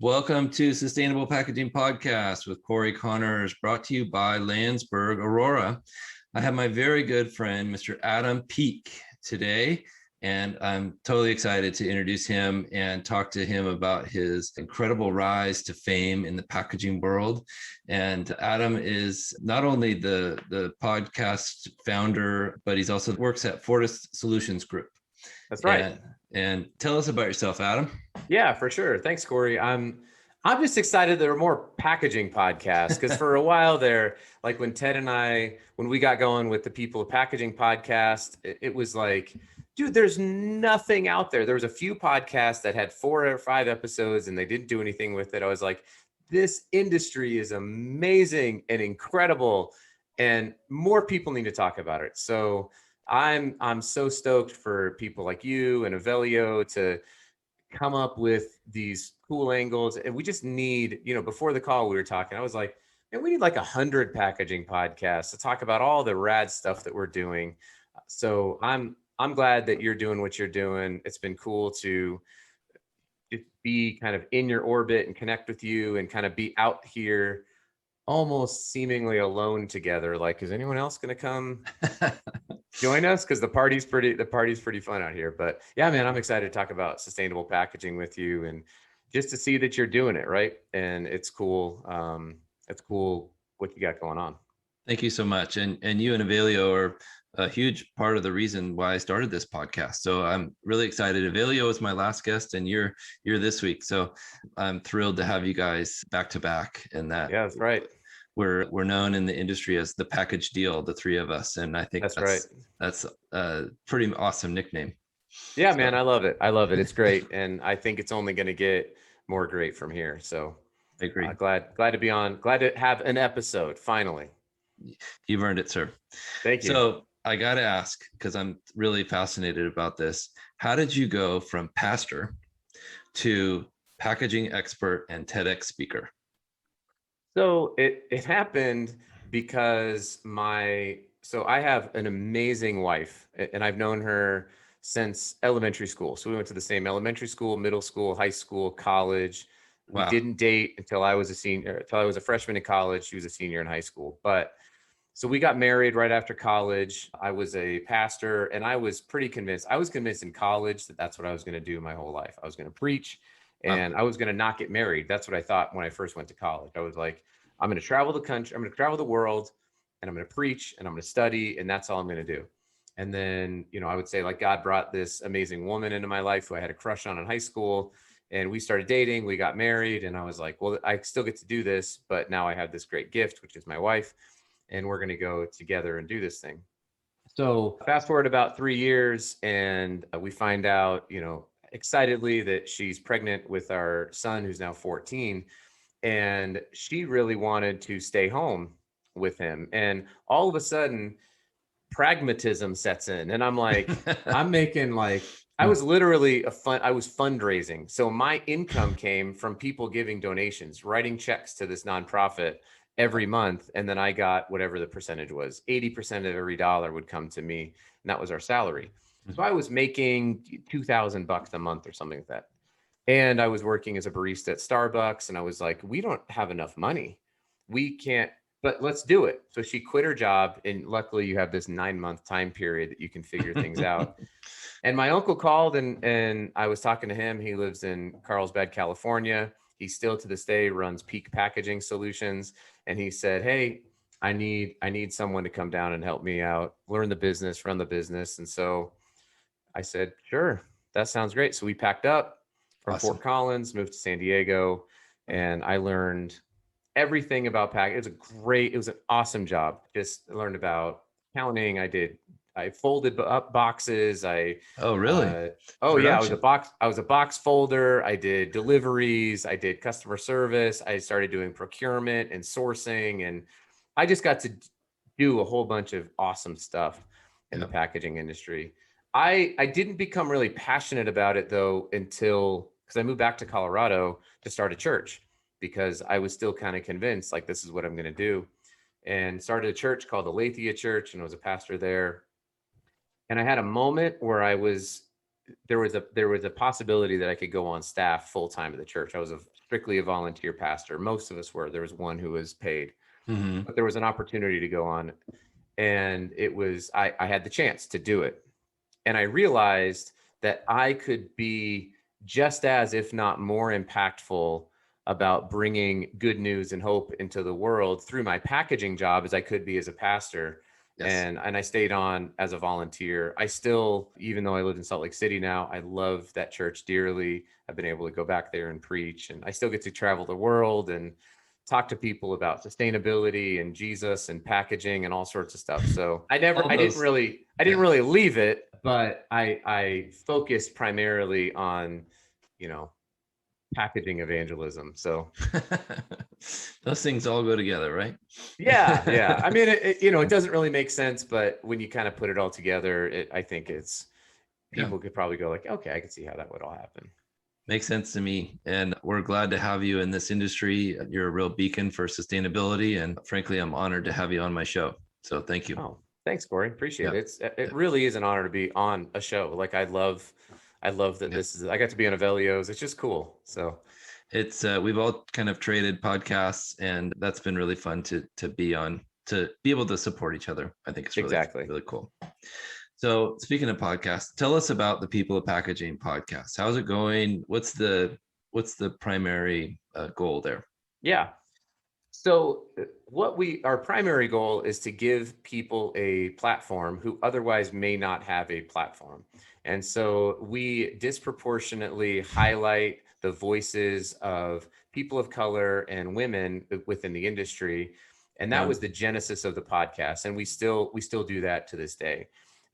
Welcome to Sustainable Packaging Podcast with Cory Connors, brought to you by Landsberg Aurora. I have my very good friend, Mr. Adam Peak, today, and I'm totally excited to introduce him and talk to him about his incredible rise to fame in the packaging world. And Adam is not only the podcast founder, but he's also works at Fortis Solutions Group. That's right. And tell us about yourself, Adam. Yeah, for sure. Thanks, Cory. I'm just excited there are more packaging podcasts because for a while there, like when Ted and I, when we got going with the People of Packaging podcast, it was like, dude, there's nothing out there. There was a few podcasts that had 4 or 5 episodes and they didn't do anything with it. I was like, this industry is amazing and incredible, and more people need to talk about it. So I'm so stoked for people like you and Avelio to come up with these cool angles. And we just need, before the call we were talking, I was like, man, we need like 100 packaging podcasts to talk about all the rad stuff that we're doing. So I'm glad that you're doing what you're doing. It's been cool to be kind of in your orbit and connect with you and kind of be out here almost seemingly alone together. Like, is anyone else going to come join us? Because the party's pretty fun out here. But yeah, man, I'm excited to talk about sustainable packaging with you and just to see that you're doing it right. And it's cool. It's cool what you got going on. Thank you so much. And you and Avelio are a huge part of the reason why I started this podcast. So I'm really excited. Avelio is my last guest and you're this week. So I'm thrilled to have you guys back to back, and that yeah, that's right. We're known in the industry as the package deal, the three of us. And I think that's right. That's a pretty awesome nickname. Yeah, man, I love it. It's great. And I think it's only going to get more great from here. So I agree. Glad to be on. Glad to have an episode finally. You've earned it, sir. Thank you. So I got to ask, because I'm really fascinated about this. How did you go from pastor to packaging expert and TEDx speaker? So it happened because I have an amazing wife, and I've known her since elementary school. So we went to the same elementary school, middle school, high school, college. Wow. We didn't date until I was a freshman in college. She was a senior in high school. But so we got married right after college. I was a pastor, and I was pretty convinced. I was convinced in college that that's what I was going to do my whole life. I was going to preach, and I was going to not get married. That's what I thought when I first went to college. I was like, I'm going to travel the country. I'm going to travel the world, and I'm going to preach, and I'm going to study, and that's all I'm going to do. And then, I would say, like, God brought this amazing woman into my life who I had a crush on in high school, and we started dating. We got married, and I was like, well, I still get to do this, but now I have this great gift, which is my wife, and we're going to go together and do this thing. So fast forward about 3 years, and we find out, excitedly, that she's pregnant with our son, who's now 14. And she really wanted to stay home with him. And all of a sudden, pragmatism sets in. And I'm like, I'm making like, I was literally I was fundraising. So my income came from people giving donations, writing checks to this nonprofit every month. And then I got whatever the percentage was. 80% of every dollar would come to me. And that was our salary. So I was making $2,000 a month or something like that. And I was working as a barista at Starbucks. And I was like, we don't have enough money. We can't, but let's do it. So she quit her job. And luckily you have this 9-month time period that you can figure things out. And my uncle called, and I was talking to him. He lives in Carlsbad, California. He still to this day runs Peak Packaging Solutions. And he said, hey, I need someone to come down and help me out, learn the business, run the business. And so I said, sure, that sounds great. So we packed up from Fort Collins, moved to San Diego, and I learned everything about packaging. It was an awesome job. Just learned about counting. I folded up boxes. Oh, really? Yeah, I was a box folder. I did deliveries. I did customer service. I started doing procurement and sourcing, and I just got to do a whole bunch of awesome stuff in the packaging industry. I didn't become really passionate about it though because I moved back to Colorado to start a church, because I was still kind of convinced like this is what I'm going to do, and started a church called the Lathia Church, and I was a pastor there. And I had a moment where I was there was a possibility that I could go on staff full time at the church. I was strictly a volunteer pastor. Most of us were. There was one who was paid, Mm-hmm. but there was an opportunity to go on, and I had the chance to do it, and I realized that I could be just as, if not more, impactful about bringing good news and hope into the world through my packaging job as I could be as a pastor. Yes. And I stayed on as a volunteer. I still, even though I live in Salt Lake City now, I love that church dearly. I've been able to go back there and preach, and I still get to travel the world and talk to people about sustainability and Jesus and packaging and all sorts of stuff. So I didn't really leave it, but I focused primarily on, packaging evangelism. So those things all go together, right? yeah. I mean, it doesn't really make sense, but when you kind of put it all together, I think people could probably go like, okay, I can see how that would all happen. Makes sense to me. And we're glad to have you in this industry. You're a real beacon for sustainability. And frankly, I'm honored to have you on my show. So thank you. Oh, thanks, Cory. Appreciate it. It really is an honor to be on a show. Like I love that I got to be on Avelios. It's just cool. So it's we've all kind of traded podcasts, and that's been really fun to be on, to be able to support each other. I think it's really cool. So speaking of podcasts, tell us about the People of Packaging podcast. How's it going? What's the primary goal there? Yeah. So our primary goal is to give people a platform who otherwise may not have a platform. And so we disproportionately highlight the voices of people of color and women within the industry. And that was the genesis of the podcast. And we still do that to this day.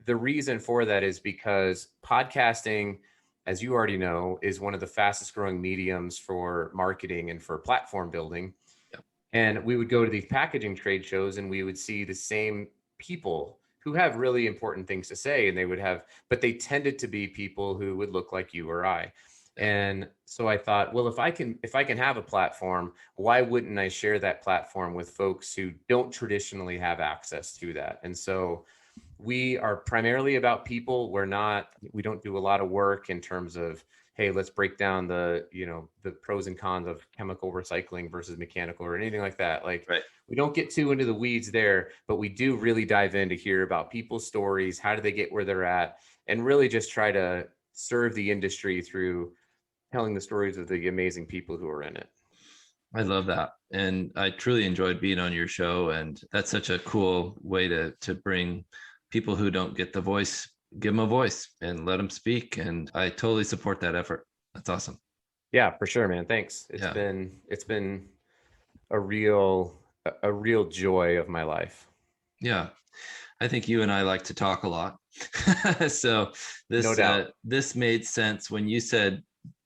The reason for that is because podcasting, as you already know, is one of the fastest growing mediums for marketing and for platform building. Yep. And we would go to these packaging trade shows and we would see the same people who have really important things to say, and but they tended to be people who would look like you or I. And so I thought, well, if I can have a platform, why wouldn't I share that platform with folks who don't traditionally have access to that? And so we are primarily about people. We don't do a lot of work in terms of, hey, let's break down the pros and cons of chemical recycling versus mechanical or anything like that. Like, right. We don't get too into the weeds there, but we do really dive in to hear about people's stories. How do they get where they're at? And really just try to serve the industry through telling the stories of the amazing people who are in it. I love that. And I truly enjoyed being on your show. And that's such a cool way to bring people who don't get the voice, give them a voice and let them speak. And I totally support that effort. That's awesome. Yeah, for sure, man. Thanks. It's been a real joy of my life. Yeah. I think you and I like to talk a lot. So this, no doubt. This made sense when you said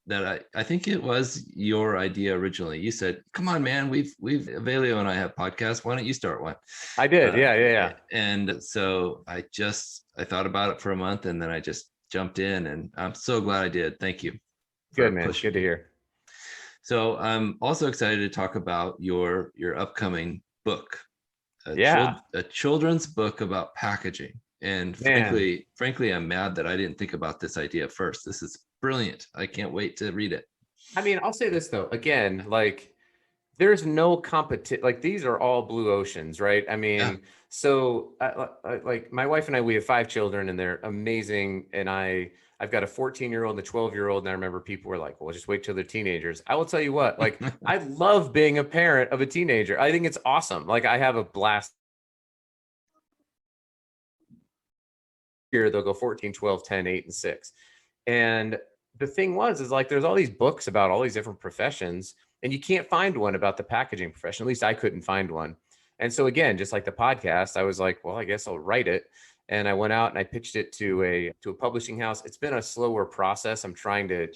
that. I think it was your idea originally. You said, come on, man, we've Avelio and I have podcasts. Why don't you start one? I did. Yeah. And so I thought about it for a month, and then I just jumped in, and I'm so glad I did. Thank you. Good, man. Good to hear. So I'm also excited to talk about your upcoming book. A children's book about packaging. And frankly, I'm mad that I didn't think about this idea first. This is brilliant. I can't wait to read it. I mean, I'll say this though, again, like there's no competition. Like these are all blue oceans, right? I mean, So like my wife and I, we have 5 children and they're amazing. And I've got a 14-year-old and a 12-year-old. And I remember people were like, well, just wait till they're teenagers. I will tell you what, like, I love being a parent of a teenager. I think it's awesome. Like I have a blast. Here, they'll go 14, 12, 10, 8, and 6. And the thing is like, there's all these books about all these different professions and you can't find one about the packaging profession. At least I couldn't find one. And so again, just like the podcast, I was like, well, I guess I'll write it. And I went out and I pitched it to a publishing house. It's been a slower process. I'm trying to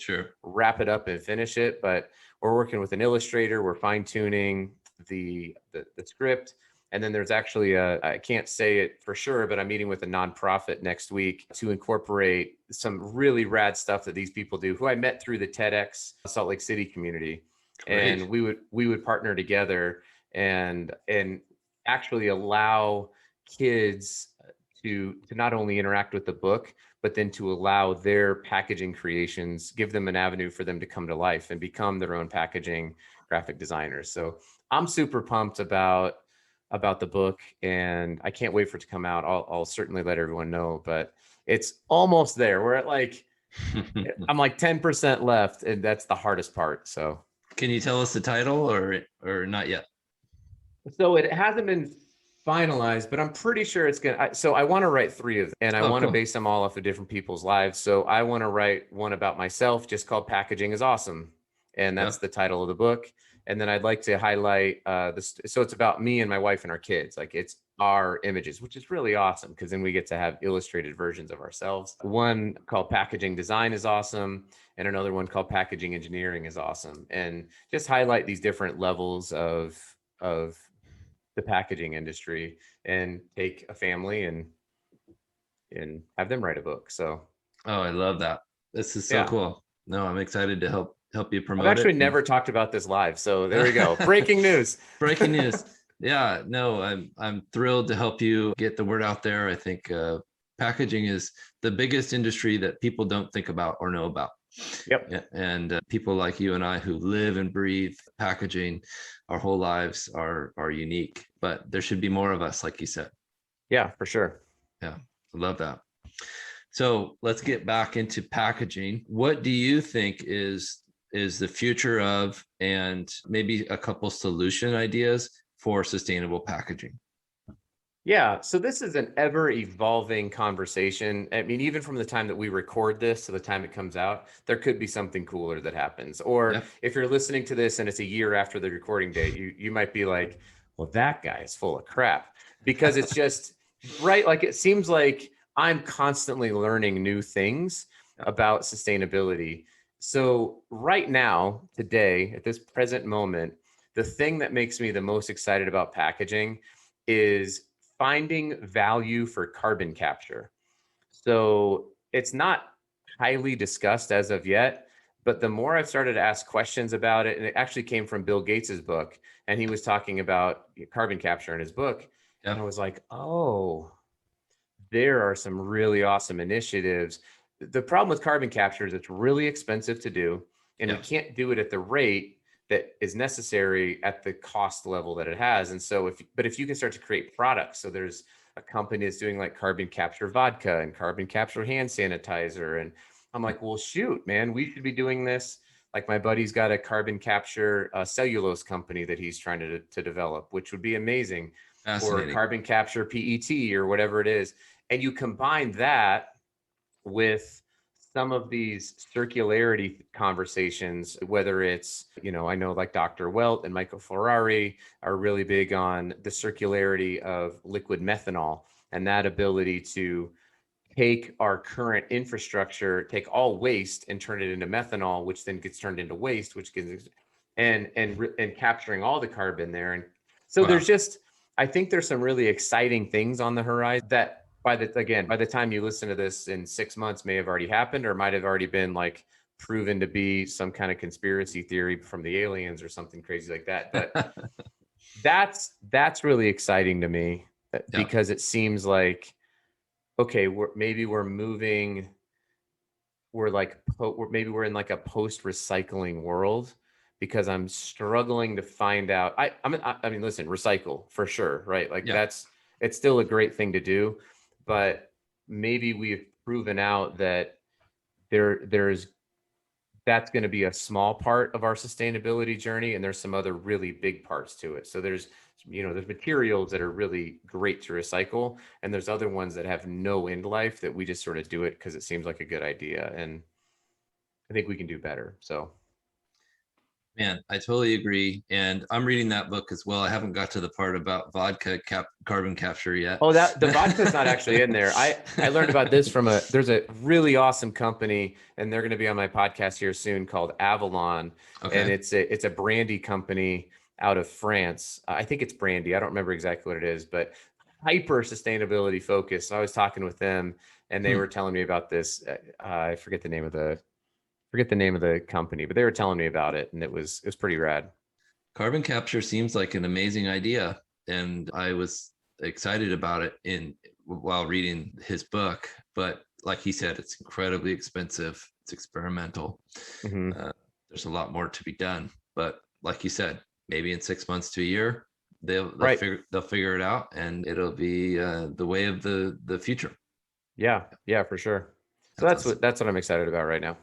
wrap it up and finish it, but we're working with an illustrator. We're fine tuning the script. And then there's actually I can't say it for sure, but I'm meeting with a nonprofit next week to incorporate some really rad stuff that these people do, who I met through the TEDx Salt Lake City community. Great. And we would partner together and actually allow kids to not only interact with the book, but then to allow their packaging creations, give them an avenue for them to come to life and become their own packaging graphic designers. So I'm super pumped about the book, and I can't wait for it to come out. I'll certainly let everyone know, but it's almost there. We're at like, I'm like 10% left, and that's the hardest part. So Can you tell us the title or not yet? So it hasn't been finalized, but I'm pretty sure it's gonna. So I want to write 3 of them, and I Oh, want to cool. base them all off of different people's lives. So I want to write one about myself, just called "Packaging is Awesome," and that's Yep. the title of the book. And then I'd like to highlight this. So it's about me and my wife and our kids. Like, it's our images, which is really awesome because then we get to have illustrated versions of ourselves. One called "Packaging Design is Awesome," and another one called "Packaging Engineering is Awesome," and just highlight these different levels of the packaging industry, and take a family and have them write a book. So Oh, I love that. This is so yeah, cool. No, I'm excited to help you I've promote it. actually never talked about this live. So there we go. Breaking news. Breaking news. Yeah, no, I'm thrilled to help you get the word out there. I think packaging is the biggest industry that people don't think about or know about. Yep. And people like you and I who live and breathe packaging our whole lives are unique, but there should be more of us, like you said. Yeah, for sure. Yeah, I love that. So let's get back into packaging. What do you think is the future of, and maybe a couple solution ideas for sustainable packaging? Yeah. So this is an ever evolving conversation. I mean, even from the time that we record this to the time it comes out, there could be something cooler that happens. Or Yeah. if you're listening to this and it's a year after the recording date, you might be like, well, that guy is full of crap, because it's just right. Like, it seems like I'm constantly learning new things about sustainability. So right now, today, at this present moment, the thing that makes me the most excited about packaging is finding value for carbon capture. So it's not highly discussed as of yet, but the more I've started to ask questions about it, and it actually came from Bill Gates's book, and he was talking about carbon capture in his book, and Yeah. I was like, oh, there are some really awesome initiatives. The problem with carbon capture is it's really expensive to do, and we Yeah. can't do it at the rate that is necessary at the cost level that it has. And so if you can start to create products, so there's a company that's doing like carbon capture vodka and carbon capture hand sanitizer. And I'm like, well, shoot, man, we should be doing this. Like, my buddy's got a carbon capture cellulose company that he's trying to develop, which would be amazing, or Fascinating. carbon capture PET or whatever it is. And you combine that with some of these circularity conversations, whether it's, I know like Dr. Welt and Michael Ferrari are really big on the circularity of liquid methanol, and that ability to take our current infrastructure, take all waste and turn it into methanol, which then gets turned into waste, which gets and capturing all the carbon there. And so Wow. I think there's some really exciting things on the horizon that by the time you listen to this in 6 months may have already happened, or might have already been like proven to be some kind of conspiracy theory from the aliens or something crazy like that. But that's really exciting to me, Yeah. because it seems like, okay, we're moving, maybe we're in like a post recycling world, because I'm struggling to find out. I mean, listen, recycle for sure, right? Like, Yeah. it's still a great thing to do, but maybe we've proven out that there's that's going to be a small part of our sustainability journey, and there's some other really big parts to it. So there's materials that are really great to recycle, and there's other ones that have no end life that we just sort of do it because it seems like a good idea, and I think we can do better. So Man, I totally agree. And I'm reading that book as well. I haven't got to the part about carbon capture yet. oh, that the vodka's not actually in there. I learned about this from there's a really awesome company, and they're going to be on my podcast here soon, called Avalon. Okay. And it's a brandy company out of France. I think it's brandy. I don't remember exactly what it is, but hyper sustainability focused. So I was talking with them, and they were telling me about this. I forget the name of the company, but they were telling me about it, and it was pretty rad. Carbon capture seems like an amazing idea, and I was excited about it while reading his book. But like he said, it's incredibly expensive. It's experimental. Hmm. There's a lot more to be done, but like you said, maybe in 6 months to a year, Right. they'll figure it out, and it'll be the way of the future. Yeah. Yeah, for sure. So That's awesome. that's what I'm excited about right now.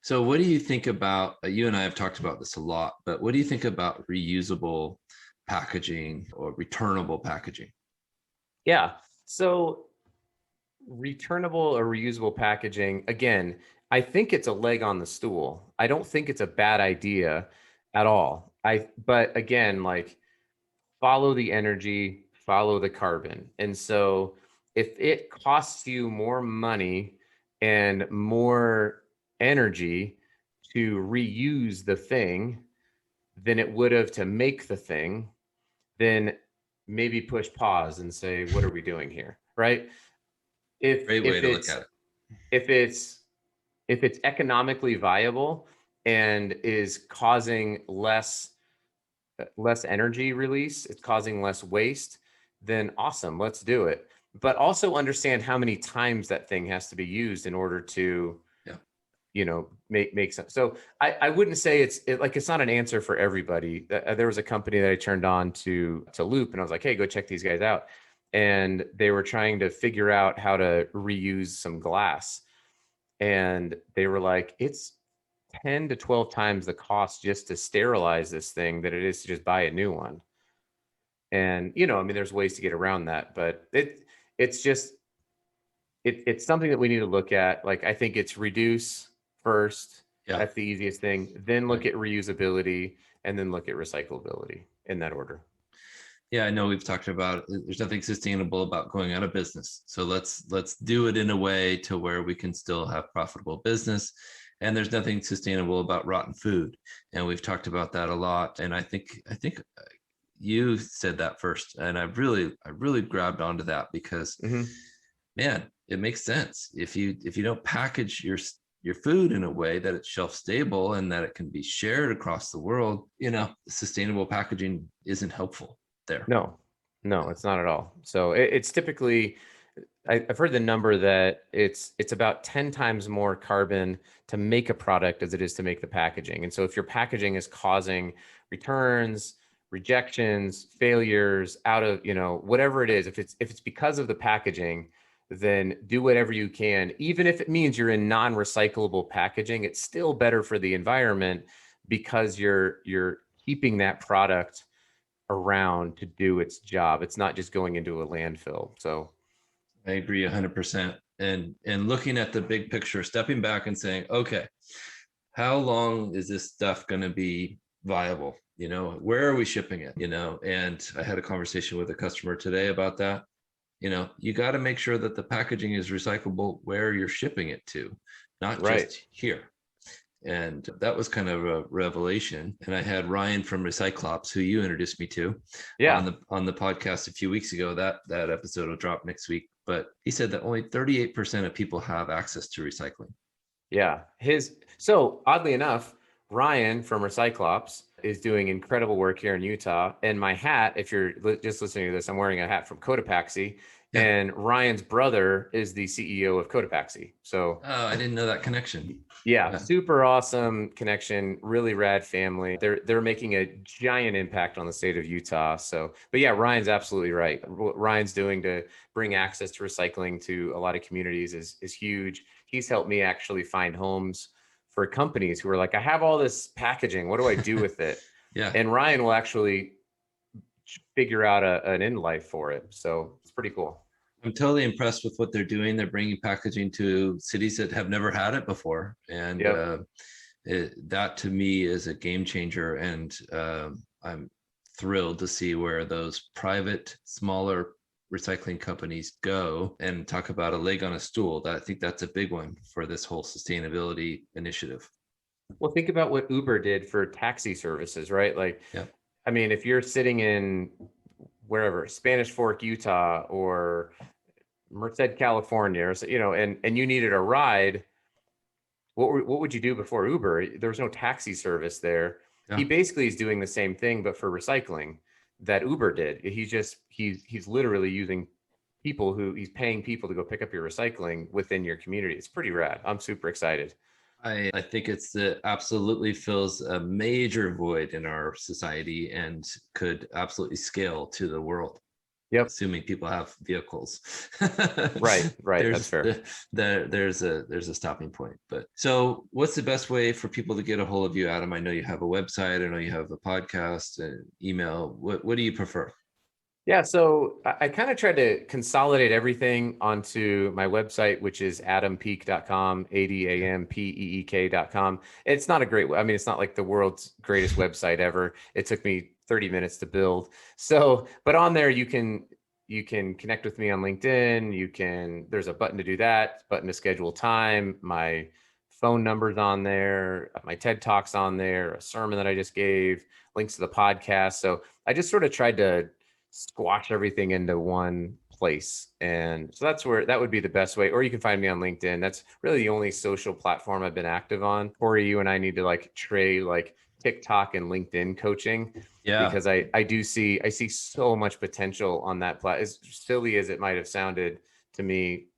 So what do you think about, you and I have talked about this a lot, but what do you think about reusable packaging or returnable packaging? Yeah. So returnable or reusable packaging, again, I think it's a leg on the stool. I don't think it's a bad idea at all. But again, like, follow the energy, follow the carbon. And so if it costs you more money and more energy to reuse the thing than it would have to make the thing, then maybe push pause and say, what are we doing here? Right? If Great way if to look it's at it. if it's if it's economically viable and is causing less energy release, it's causing less waste, then awesome, let's do it. But also understand how many times that thing has to be used in order to, Yeah. make sense. So I wouldn't say it's not an answer for everybody. There was a company that I turned on to Loop, and I was like, hey, go check these guys out. And they were trying to figure out how to reuse some glass. And they were like, it's 10 to 12 times the cost just to sterilize this thing that it is to just buy a new one. And, I mean, there's ways to get around that, but it's just, it's something that we need to look at. Like, I think it's reduce first. Yeah. That's the easiest thing. Then look Yeah. at reusability, and then look at recyclability, in that order. Yeah, I know we've talked about there's nothing sustainable about going out of business. So let's do it in a way to where we can still have profitable business. And there's nothing sustainable about rotten food. And we've talked about that a lot. And I think you said that first. And I really grabbed onto that because, Mm-hmm. man, it makes sense. If you don't package your food in a way that it's shelf stable and that it can be shared across the world, sustainable packaging isn't helpful there. No, it's not at all. So it's typically, I've heard the number that it's about 10 times more carbon to make a product as it is to make the packaging. And so if your packaging is causing returns, rejections, failures, out of, whatever it is, if it's because of the packaging, then do whatever you can. Even if it means you're in non-recyclable packaging, it's still better for the environment because you're keeping that product around to do its job. It's not just going into a landfill. So I agree 100%. And looking at the big picture, stepping back and saying, okay, how long is this stuff going to be viable? Where are we shipping it? And I had a conversation with a customer today about that. You got to make sure that the packaging is recyclable where you're shipping it to, not right. just here. And that was kind of a revelation. And I had Ryan from Recyclops, who you introduced me to, Yeah. on the podcast a few weeks ago. That episode will drop next week. But he said that only 38% of people have access to recycling. Yeah. So oddly enough, Ryan from Recyclops is doing incredible work here in Utah. And my hat, if you're just listening to this, I'm wearing a hat from Cotopaxi. Yeah. And Ryan's brother is the CEO of Cotopaxi. So I didn't know that connection. yeah, super awesome connection, really rad family. They're making a giant impact on the state of Utah. So, but yeah, Ryan's absolutely right. What Ryan's doing to bring access to recycling to a lot of communities is huge. He's helped me actually find homes for companies who are like, I have all this packaging. What do I do with it? Yeah. And Ryan will actually figure out an end life for it. So it's pretty cool. I'm totally impressed with what they're doing. They're bringing packaging to cities that have never had it before. And Yep. that to me is a game changer. And I'm thrilled to see where those private, smaller recycling companies go, and talk about a leg on a stool. I think that's a big one for this whole sustainability initiative. Well, think about what Uber did for taxi services, right? Like, Yeah. I mean, if you're sitting in wherever, Spanish Fork, Utah, or Merced, California, or and you needed a ride, what would you do before Uber? There was no taxi service there. Yeah. He basically is doing the same thing, but for recycling that Uber did. He's literally using he's paying people to go pick up your recycling within your community. It's pretty rad. I'm super excited. I think it absolutely fills a major void in our society and could absolutely scale to the world. Yep. Assuming people have vehicles. Right. That's fair. There's a stopping point. But so what's the best way for people to get a hold of you, Adam? I know you have a website. I know you have a podcast and email. What do you prefer? Yeah, so I kind of tried to consolidate everything onto my website, which is adampeek.com, ADAMPEEK.com. It's not a great, I mean, it's not like the world's greatest website ever. It took me 30 minutes to build. So, but on there you can connect with me on LinkedIn. There's a button to do that, button to schedule time. My phone number's on there, my TED Talk's on there, a sermon that I just gave, links to the podcast. So I just sort of tried to squash everything into one place. And so that would be the best way. Or you can find me on LinkedIn. That's really the only social platform I've been active on. Cory, you and I need to like trade like TikTok and LinkedIn coaching. Yeah. Because I see so much potential on that platform. As silly as it might have sounded to me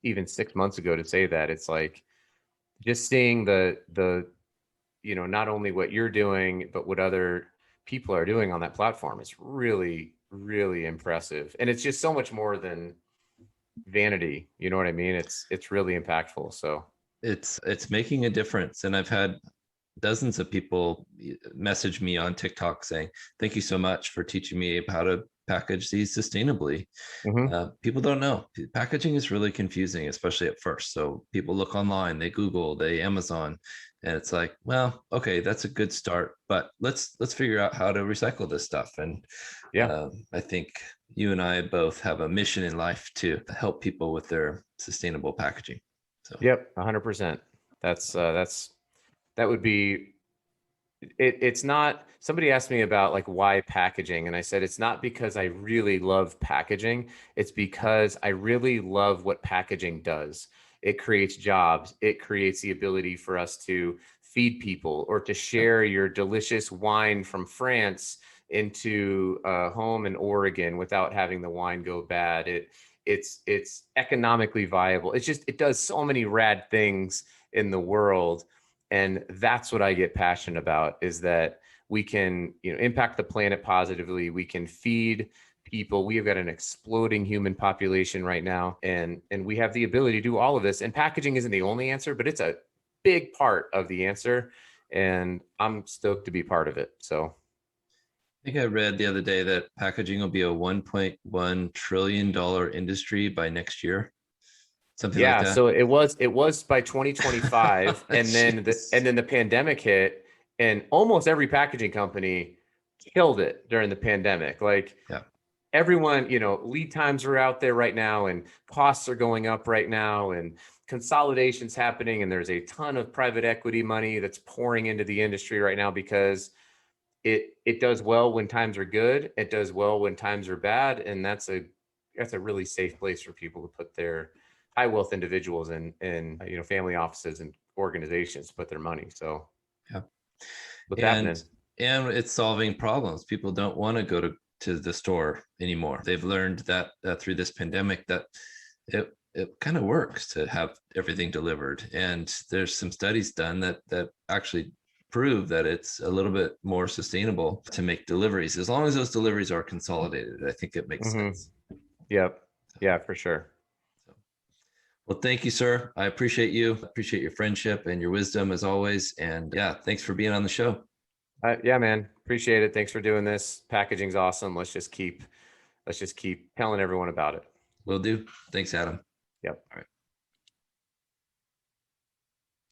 even 6 months ago to say that, it's like just seeing the not only what you're doing, but what other people are doing on that platform is really, really impressive. And it's just so much more than vanity. You know what I mean? It's really impactful. So it's making a difference. And I've had dozens of people message me on TikTok saying, thank you so much for teaching me how to package these sustainably. People don't know. Packaging is really confusing, especially at first. So people look online, they Google, they Amazon, and it's like, well, okay, that's a good start, but let's figure out how to recycle this stuff. And I think you and I both have a mission in life to help people with their sustainable packaging. So yep, 100%. That would be it's not. Somebody asked me about like why packaging, and I said it's not because I really love packaging. It's because I really love what packaging does. It creates jobs. It creates the ability for us to feed people or to share your delicious wine from France into a home in Oregon without having the wine go bad. It's economically viable. It does so many rad things in the world. And that's what I get passionate about, is that we can, impact the planet positively. We can feed people. We have got an exploding human population right now, and we have the ability to do all of this. And packaging isn't the only answer, but it's a big part of the answer. And I'm stoked to be part of it. So I think I read the other day that packaging will be a $1.1 trillion industry by next year. Something like that. So it was by 2025, and then the pandemic hit, and almost every packaging company killed it during the pandemic. Like everyone, lead times are out there right now, and costs are going up right now, and consolidation's happening, and there's a ton of private equity money that's pouring into the industry right now because it does well when times are good. It does well when times are bad, and that's a really safe place for people to put their high wealth individuals and family offices and organizations put their money. So what's happening? And it's solving problems. People don't want to go to the store anymore. They've learned that through this pandemic that it kind of works to have everything delivered. And there's some studies done that actually prove that it's a little bit more sustainable to make deliveries, as long as those deliveries are consolidated. I think it makes sense. Yep. Yeah, for sure. Well, thank you, sir. I appreciate you. Appreciate your friendship and your wisdom as always. And thanks for being on the show. Yeah, man. Appreciate it. Thanks for doing this. Packaging's awesome. Let's just keep telling everyone about it. Will do. Thanks, Adam. Yep. All right.